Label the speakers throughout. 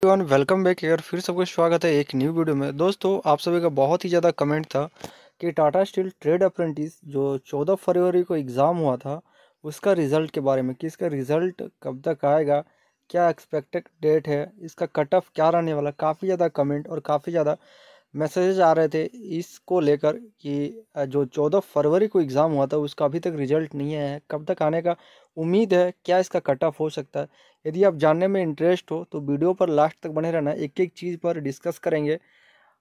Speaker 1: Everyone welcome back यार। फिर सबको स्वागत है एक न्यू वीडियो में। दोस्तों आप सभी का बहुत ही ज़्यादा कमेंट था कि टाटा स्टील ट्रेड अप्रेंटिस जो 14 फरवरी को एग्ज़ाम हुआ था उसका रिज़ल्ट के बारे में कि इसका रिज़ल्ट कब तक आएगा, क्या एक्सपेक्टेड डेट है, इसका कट ऑफ क्या रहने वाला। काफ़ी ज़्यादा कमेंट और काफ़ी ज़्यादा मैसेजेस आ रहे थे इसको लेकर कि जो 14 फरवरी को एग्ज़ाम हुआ था उसका अभी तक रिजल्ट नहीं आया है, कब तक आने का उम्मीद है, क्या इसका कट ऑफ हो सकता है। यदि आप जानने में इंटरेस्ट हो तो वीडियो पर लास्ट तक बने रहना, एक एक चीज़ पर डिस्कस करेंगे।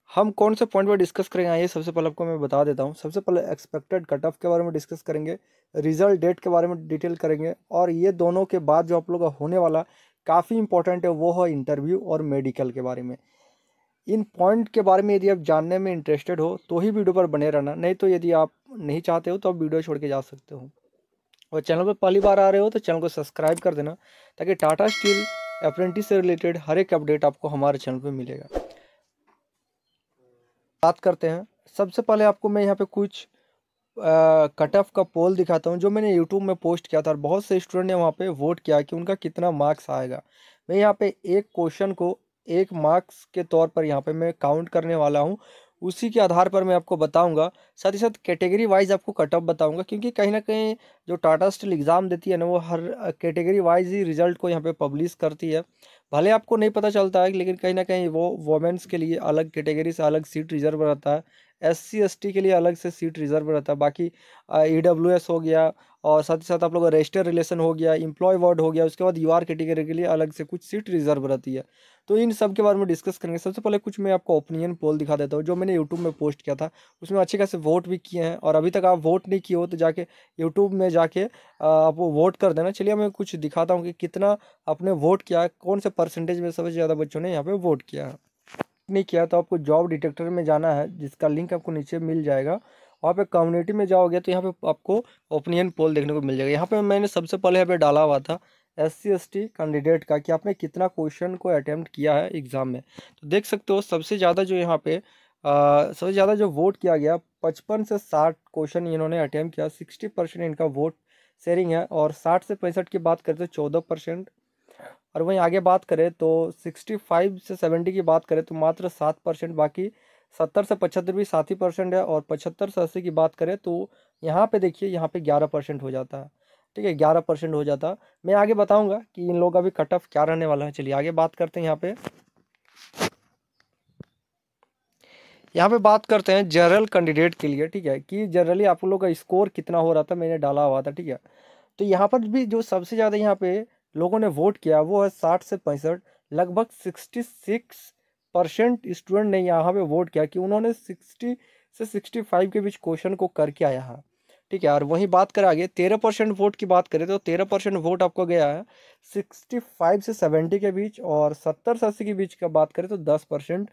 Speaker 1: हम कौन से पॉइंट पर डिस्कस करेंगे आइए सबसे पहले आपको मैं बता देता हूँ। सबसे पहले एक्सपेक्टेड कट ऑफ के बारे में डिस्कस करेंगे, रिजल्ट डेट के बारे में डिटेल करेंगे, और ये दोनों के बाद जो आप लोग का होने वाला काफ़ी इंपॉर्टेंट है वो है इंटरव्यू और मेडिकल के बारे में। इन पॉइंट के बारे में यदि आप जानने में इंटरेस्टेड हो तो ही वीडियो पर बने रहना, नहीं तो यदि आप नहीं चाहते हो तो आप वीडियो छोड़ के जा सकते हो। और चैनल पर पहली बार आ रहे हो तो चैनल को सब्सक्राइब कर देना ताकि टाटा स्टील अप्रेंटिस से रिलेटेड हर एक अपडेट आपको हमारे चैनल पर मिलेगा। बात करते हैं। सबसे पहले आपको मैं यहाँ पे कुछ कट ऑफ का पोल दिखाता हूँ जो मैंने यूट्यूब में पोस्ट किया था, और बहुत से स्टूडेंट ने वहाँ पे वोट किया कि उनका कितना मार्क्स आएगा। मैं यहाँ पे एक क्वेश्चन को एक मार्क्स के तौर पर यहाँ पे मैं काउंट करने वाला हूँ, उसी के आधार पर मैं आपको बताऊंगा। साथ ही साथ कैटेगरी वाइज आपको कट ऑफ बताऊंगा, क्योंकि कहीं ना कहीं जो टाटा स्टील एग्ज़ाम देती है ना वो हर कैटेगरी वाइज ही रिजल्ट को यहाँ पे पब्लिश करती है। भले आपको नहीं पता चलता है लेकिन कहीं ना कहीं वो वोमेंस के लिए अलग कैटेगरी से अलग सीट रिजर्व रहता है, SC ST के लिए अलग से सीट रिजर्व रहता है। बाकी EWS हो गया, और साथ ही साथ आप लोग का रजिस्टर रिलेशन हो गया, एम्प्लॉय वार्ड हो गया, उसके बाद UR कैटेगरी के लिए अलग से कुछ सीट रिजर्व रहती है। तो इन सब के बारे में डिस्कस करेंगे। सबसे पहले कुछ मैं आपको ओपिनियन पोल दिखा देता हूँ जो मैंने यूट्यूब में पोस्ट किया था। उसमें अच्छे खासे वोट भी किए हैं, और अभी तक आप वोट नहीं किए हो तो जाके यूट्यूब में जाके आप वोट कर देना। चलिए मैं कुछ दिखाता हूँ कि कितना आपने वोट किया है, कौन से परसेंटेज में सबसे ज़्यादा बच्चों ने यहाँ पे वोट किया है। नहीं किया तो आपको जॉब डिटेक्टर में जाना है, जिसका लिंक आपको नीचे मिल जाएगा। वहाँ पे कम्युनिटी में जाओगे तो यहाँ पे आपको ओपिनियन पोल देखने को मिल जाएगा। यहाँ पे मैंने सबसे पहले यहाँ पे डाला हुआ था SC ST कैंडिडेट का कि आपने कितना क्वेश्चन को अटेम्प्ट किया है एग्ज़ाम में। तो देख सकते हो सबसे ज़्यादा जो यहाँ पे सबसे ज़्यादा जो वोट किया गया 55 से 60 क्वेश्चन इन्होंने अटेम्प्ट किया, 60% इनका वोट शेयरिंग है। और 60 से 65 की बात करें तो 14%, और वहीं आगे बात करें तो 65 से 70 की बात करें तो मात्र 7%। बाकी 70 से 75 भी 7% है, और 75 से 80 की बात करें तो यहाँ पे देखिए यहाँ पे 11% हो जाता है। ठीक है, 11% हो जाता। मैं आगे बताऊंगा कि इन लोगों का भी कट ऑफ क्या रहने वाला है। चलिए आगे बात करते हैं। यहाँ पे बात करते हैं जनरल कैंडिडेट के लिए। ठीक है, कि जनरली आप लोग का स्कोर कितना हो रहा था, मैंने डाला हुआ था। ठीक है, तो यहाँ पर भी जो सबसे ज़्यादा यहाँ पे लोगों ने वोट किया वो है 60 से 65, लगभग 66% स्टूडेंट ने यहाँ पे वोट किया कि उन्होंने 60 से 65 के बीच क्वेश्चन को करके आया है। ठीक है, और वहीं बात करें आगे 13% वोट की बात करें तो 13% वोट आपको गया है 65 से 70 के बीच, और 70 से 80 के बीच का बात करें तो 10%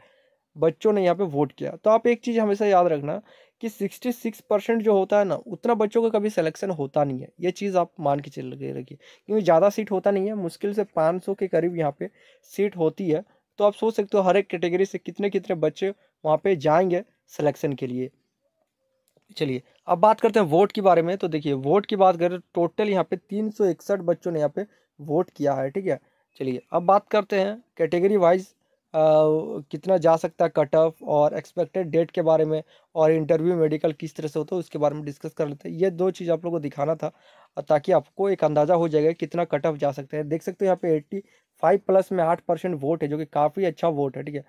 Speaker 1: बच्चों ने यहाँ पे वोट किया। तो आप एक चीज़ हमेशा याद रखना कि 66% जो होता है ना उतना बच्चों का कभी सिलेक्शन होता नहीं है। ये चीज़ आप मान के चल के रखिए, क्योंकि ज़्यादा सीट होता नहीं है, मुश्किल से 500 के करीब यहाँ पे सीट होती है। तो आप सोच सकते हो हर एक कैटेगरी से कितने कितने बच्चे वहाँ पे जाएंगे सिलेक्शन के लिए। चलिए अब बात करते हैं वोट के बारे में। तो देखिए वोट की बात करें तो टोटल यहाँ पे 361 बच्चों ने यहाँ पे वोट किया है। ठीक है, चलिए अब बात करते हैं कैटेगरी वाइज कितना जा सकता है कट ऑफ, और एक्सपेक्टेड डेट के बारे में, और इंटरव्यू मेडिकल किस तरह से होता है उसके बारे में डिस्कस कर लेते हैं। ये दो चीज़ आप लोगों को दिखाना था, ताकि आपको एक अंदाज़ा हो जाएगा कितना कट ऑफ जा सकते हैं। देख सकते हो यहाँ पे 85 प्लस में 8% वोट है, जो कि काफ़ी अच्छा वोट है। ठीक है,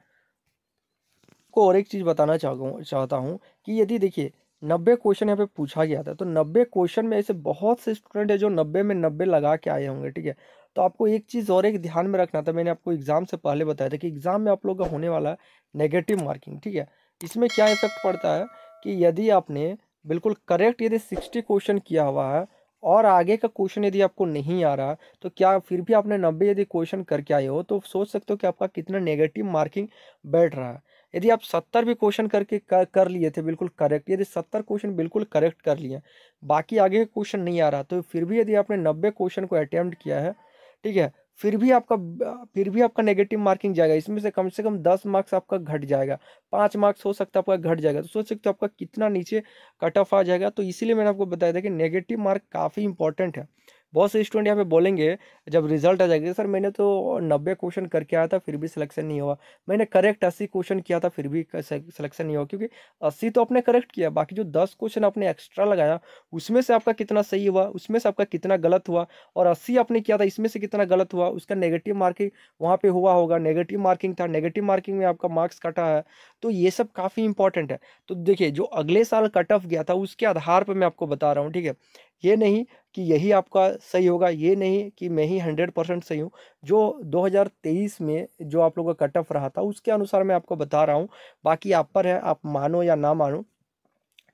Speaker 1: को और एक चीज़ बताना चाहता हूँ कि यदि देखिए 90 क्वेश्चन यहाँ पे पूछा गया था, तो 90 क्वेश्चन में ऐसे बहुत से स्टूडेंट है जो 90 में 90 लगा के आए होंगे। ठीक है, तो आपको एक चीज़ और एक ध्यान में रखना था, मैंने आपको एग्जाम से पहले बताया था कि एग्जाम में आप लोग का होने वाला है नेगेटिव मार्किंग। ठीक है, इसमें क्या इफेक्ट पड़ता है कि यदि आपने बिल्कुल करेक्ट यदि 60 क्वेश्चन किया हुआ है और आगे का क्वेश्चन यदि आपको नहीं आ रहा, तो क्या फिर भी आपने 90 यदि क्वेश्चन करके आए हो तो सोच सकते हो कि आपका कितना नेगेटिव मार्किंग बैठ रहा है। यदि आप 70 भी क्वेश्चन करके कर लिए थे बिल्कुल करेक्ट, यदि 70 क्वेश्चन बिल्कुल करेक्ट कर लिए, बाकी आगे का क्वेश्चन नहीं आ रहा, तो फिर भी यदि आपने 90 क्वेश्चन को अटेम्प्ट किया है, ठीक है, फिर भी आपका नेगेटिव मार्किंग जाएगा। इसमें से कम 10 मार्क्स आपका घट जाएगा, 5 मार्क्स हो सकता है आपका घट जाएगा। तो सोच सकते हो आपका कितना नीचे कट ऑफ आ जाएगा। तो इसीलिए मैंने आपको बताया था कि नेगेटिव मार्क काफ़ी इंपॉर्टेंट है। बहुत से स्टूडेंट यहाँ पे बोलेंगे जब रिजल्ट आ जाएगा, सर मैंने तो 90 क्वेश्चन करके आया था फिर भी सिलेक्शन नहीं हुआ, मैंने करेक्ट 80 क्वेश्चन किया था फिर भी सिलेक्शन नहीं हुआ। क्योंकि 80 तो आपने करेक्ट किया, बाकी जो 10 क्वेश्चन आपने एक्स्ट्रा लगाया उसमें से आपका कितना सही हुआ, उसमें से आपका कितना गलत हुआ, और 80 आपने किया था इसमें से कितना गलत हुआ, उसका नेगेटिव मार्किंग वहाँ पे हुआ होगा, नेगेटिव मार्किंग था, नेगेटिव मार्किंग में आपका मार्क्स कटा है। तो ये सब काफ़ी इंपॉर्टेंट है। तो देखिए जो अगले साल कट ऑफ गया था उसके आधार पर मैं आपको बता रहा हूँ, ठीक है। ये नहीं कि यही आपका सही होगा, ये नहीं कि मैं ही 100% सही हूँ। जो 2023 में जो आप लोगों का कट ऑफ रहा था उसके अनुसार मैं आपको बता रहा हूँ, बाकी आप पर है, आप मानो या ना मानो,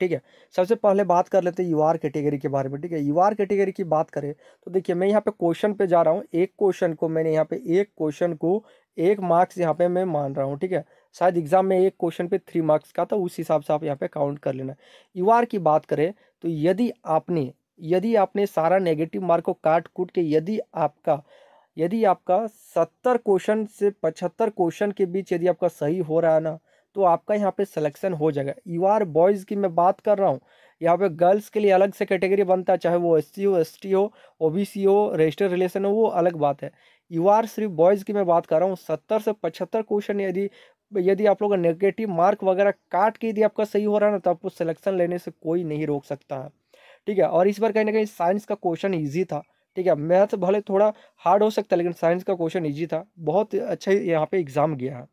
Speaker 1: ठीक है। सबसे पहले बात कर लेते हैं यूआर कैटेगरी के बारे में, ठीक है। यूआर कैटेगरी की बात करें तो देखिए मैं यहाँ पे क्वेश्चन पे जा रहा हूँ, एक क्वेश्चन को मैंने यहाँ पे एक क्वेश्चन को 1 मार्क्स यहाँ पे मैं मान रहा हूँ, ठीक है। शायद एग्जाम में एक क्वेश्चन पे 3 मार्क्स का था, उस हिसाब से आप यहाँ पे काउंट कर लेना। यूआर की बात करें तो यदि आपने सारा नेगेटिव मार्क को काट कूट के यदि आपका 70 क्वेश्चन से 75 क्वेश्चन के बीच यदि आपका सही हो रहा है ना, तो आपका यहाँ पे सिलेक्शन हो जाएगा। यूआर बॉयज़ की मैं बात कर रहा हूँ, यहाँ पे गर्ल्स के लिए अलग से कैटेगरी बनता है, चाहे वो एससी हो, एसटी हो, ओबीसी हो, रजिस्टर्ड रिलेशन हो, वो अलग बात है। यूआर सिर्फ बॉयज़ की मैं बात कर रहा हूँ। 70 से 75 क्वेश्चन यदि आप लोग नेगेटिव मार्क वगैरह काट के यदि आपका सही हो रहा है ना, तो आपको सिलेक्शन लेने से कोई नहीं रोक सकता है, ठीक है। और इस बार कहीं ना कहीं साइंस का क्वेश्चन ईजी था, ठीक है। मैथ भले थोड़ा हार्ड हो सकता है लेकिन साइंस का क्वेश्चन ईजी था, बहुत अच्छा यहाँ पे एग्जाम गया है।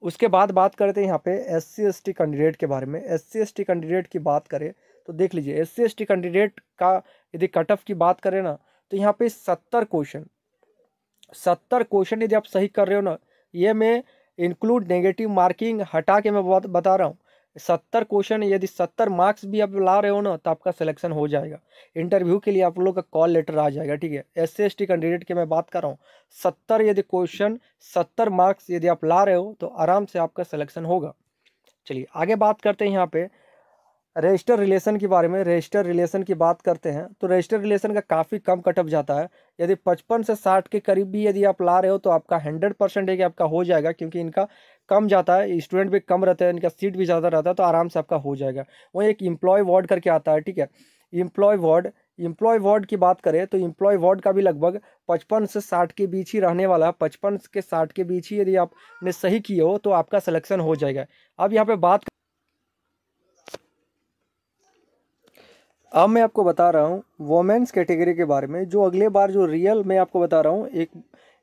Speaker 1: उसके बाद बात करते हैं यहाँ पे एससी एसटी कैंडिडेट के बारे में। एससी एसटी कैंडिडेट की बात करें तो देख लीजिए, एससी एसटी कैंडिडेट का यदि कट ऑफ की बात करें ना, तो यहाँ पे 70 क्वेश्चन यदि आप सही कर रहे हो ना, ये मैं इंक्लूड नेगेटिव मार्किंग हटा के मैं बता रहा हूँ, 70 क्वेश्चन यदि 70 मार्क्स भी आप ला रहे हो ना, तो आपका सिलेक्शन हो जाएगा। इंटरव्यू के लिए आप लोग का कॉल लेटर आ जाएगा, ठीक है। एससी एसटी कैंडिडेट की मैं बात कर रहा हूँ, 70 यदि क्वेश्चन 70 मार्क्स यदि आप ला रहे हो तो आराम से आपका सिलेक्शन होगा। चलिए आगे बात करते हैं यहाँ पे रजिस्टर रिलेशन के बारे में। रजिस्टर रिलेशन की बात करते हैं तो रजिस्टर रिलेशन का काफ़ी कम कट ऑफ जाता है। यदि 55 से 60 के करीब भी यदि आप ला रहे हो तो आपका 100% है कि आपका हो जाएगा, क्योंकि इनका कम जाता है, स्टूडेंट भी कम रहते हैं, इनका सीट भी ज़्यादा रहता है, तो आराम से आपका हो जाएगा। वहीं एक एम्प्लॉय वार्ड करके आता है, ठीक है। एम्प्लॉय वार्ड की बात करें तो एम्प्लॉय वार्ड का भी लगभग 55 से 60 के बीच ही रहने वाला है। 55 के 60 के बीच ही यदि आपने सही किए हो तो आपका सिलेक्शन हो जाएगा। अब मैं आपको बता रहा हूँ वोमेंस कैटेगरी के बारे में। जो अगले बार जो रियल मैं आपको बता रहा हूँ,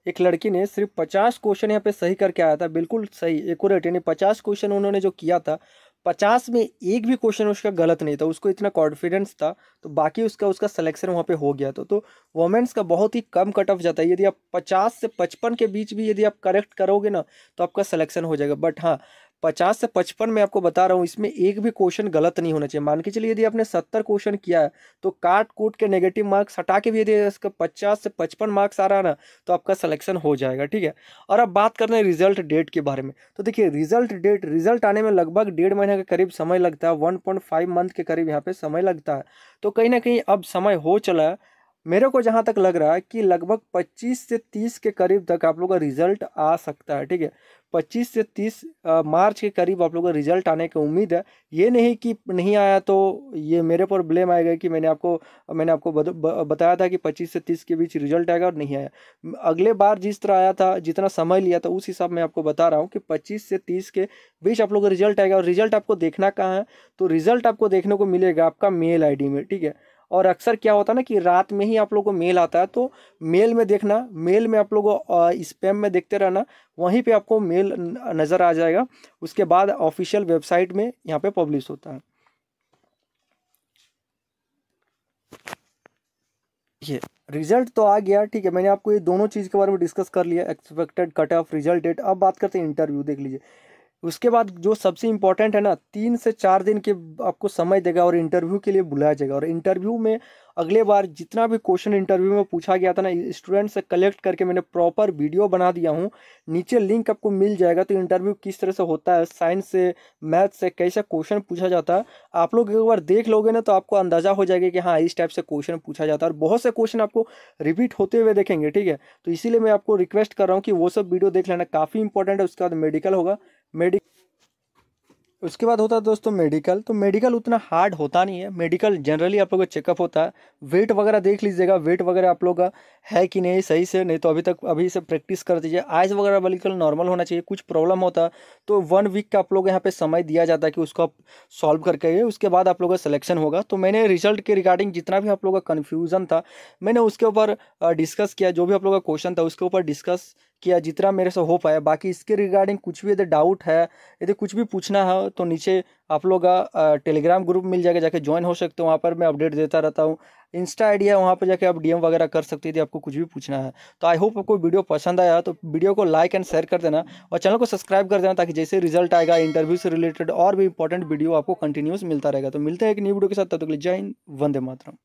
Speaker 1: एक लड़की ने सिर्फ 50 क्वेश्चन यहाँ पे सही करके आया था, बिल्कुल सही एक्यूरेट, यानी 50 क्वेश्चन उन्होंने जो किया था 50 में एक भी क्वेश्चन उसका गलत नहीं था, उसको इतना कॉन्फिडेंस था, तो बाकी उसका सिलेक्शन वहाँ पे हो गया। तो वोमेंस का बहुत ही कम कट ऑफ जाता है। यदि आप 50 से 55 के बीच भी यदि आप करेक्ट करोगे ना, तो आपका सिलेक्शन हो जाएगा। बट हाँ, 50 से 55 में आपको बता रहा हूँ, इसमें एक भी क्वेश्चन गलत नहीं होना चाहिए। मान के चलिए यदि आपने 70 क्वेश्चन किया है तो काट कूट के नेगेटिव मार्क्स हटा के भी यदि इसका 50 से 55 मार्क्स आ रहा है ना, तो आपका सिलेक्शन हो जाएगा, ठीक है। और अब बात करते हैं रिजल्ट डेट के बारे में। तो देखिए रिजल्ट आने में लगभग 1.5 महीने के करीब समय लगता है, 1.5 मंथ के करीब यहाँ पे समय लगता है। तो कहीं ना कहीं अब समय हो चला है। मेरे को जहाँ तक लग रहा है कि लगभग 25 से 30 के करीब तक आप लोग का रिजल्ट आ सकता है, ठीक है। 25 से 30 मार्च के करीब आप लोग का रिजल्ट आने की उम्मीद है। ये नहीं कि नहीं आया तो ये मेरे पर ब्लेम आएगा कि मैंने आपको बताया था कि 25 से 30 के बीच रिजल्ट आएगा और नहीं आया। अगले बार जिस तरह आया था, जितना समय लिया था, उस हिसाब में आपको बता रहा हूँ कि 25 से 30 के बीच आप लोग का रिजल्ट आएगा। और रिजल्ट आपको देखना कहाँ है, तो रिजल्ट आपको देखने को मिलेगा आपका मेल ID में, ठीक है। और अक्सर क्या होता है ना कि रात में ही आप लोगों को मेल आता है, तो मेल में देखना, मेल में आप लोगों को स्पैम में देखते रहना, वहीं पे आपको मेल नज़र आ जाएगा। उसके बाद ऑफिशियल वेबसाइट में यहाँ पे पब्लिश होता है। ये रिजल्ट तो आ गया, ठीक है। मैंने आपको ये दोनों चीज़ के बारे में डिस्कस कर लिया, expected cut off, result date. अब बात करते हैं इंटरव्यू। देख लीजिए उसके बाद जो सबसे इंपॉर्टेंट है ना, 3 से 4 दिन के आपको समय देगा और इंटरव्यू के लिए बुलाया जाएगा। और इंटरव्यू में अगले बार जितना भी क्वेश्चन इंटरव्यू में पूछा गया था ना, स्टूडेंट से कलेक्ट करके मैंने प्रॉपर वीडियो बना दिया हूँ, नीचे लिंक आपको मिल जाएगा। तो इंटरव्यू किस तरह से होता है, साइंस से, मैथ से कैसा क्वेश्चन पूछा जाता है, आप लोग एक बार देख लोगे ना तो आपको अंदाजा हो जाएगा कि हाँ इस टाइप से क्वेश्चन पूछा जाता है। और बहुत से क्वेश्चन आपको रिपीट होते हुए देखेंगे, ठीक है। तो इसीलिए मैं आपको रिक्वेस्ट कर रहा हूँ कि वो सब वीडियो देख लेना, काफ़ी इंपॉर्टेंट है। उसके बाद मेडिकल होगा। उसके बाद होता है दोस्तों मेडिकल। तो मेडिकल उतना हार्ड होता नहीं है, मेडिकल जनरली आप लोग का चेकअप होता है। वेट वगैरह देख लीजिएगा, वेट वगैरह आप लोग का है कि नहीं सही से, नहीं तो अभी से प्रैक्टिस कर दीजिए। आइज वगैरह बिल्कुल नॉर्मल होना चाहिए। कुछ प्रॉब्लम होता है तो 1 वीक का आप लोग यहाँ पे समय दिया जाता है कि उसको आप सॉल्व करके आइए, उसके बाद आप लोग का सिलेक्शन होगा। तो मैंने रिजल्ट के रिगार्डिंग जितना भी आप लोग का कन्फ्यूज़न था मैंने उसके ऊपर डिस्कस किया, जो भी आप लोग का क्वेश्चन था उसके ऊपर डिस्कस किया जितना मेरे से हो पाया। बाकी इसके रिगार्डिंग कुछ भी यदि डाउट है, यदि कुछ भी पूछना है तो नीचे आप लोग का टेलीग्राम ग्रुप मिल जाएगा, जाके ज्वाइन हो सकते हो। वहाँ पर मैं अपडेट देता रहता हूँ। इंस्टा आईडी है, वहाँ पर जाके आप डीएम वगैरह कर सकते थे, आपको कुछ भी पूछना है। तो आई होप आपको वीडियो पसंद आया, तो वीडियो को लाइक एंड शेयर कर देना और चैनल को सब्सक्राइब कर देना, ताकि जैसे रिजल्ट आएगा इंटरव्यू से रिलेटेड और भी इंपॉर्टेंट वीडियो आपको कंटिन्यूस मिलता रहेगा। तो मिलते हैं एक न्यू वीडियो के साथ, तब तक के लिए जय हिंद, वंदे मातरम।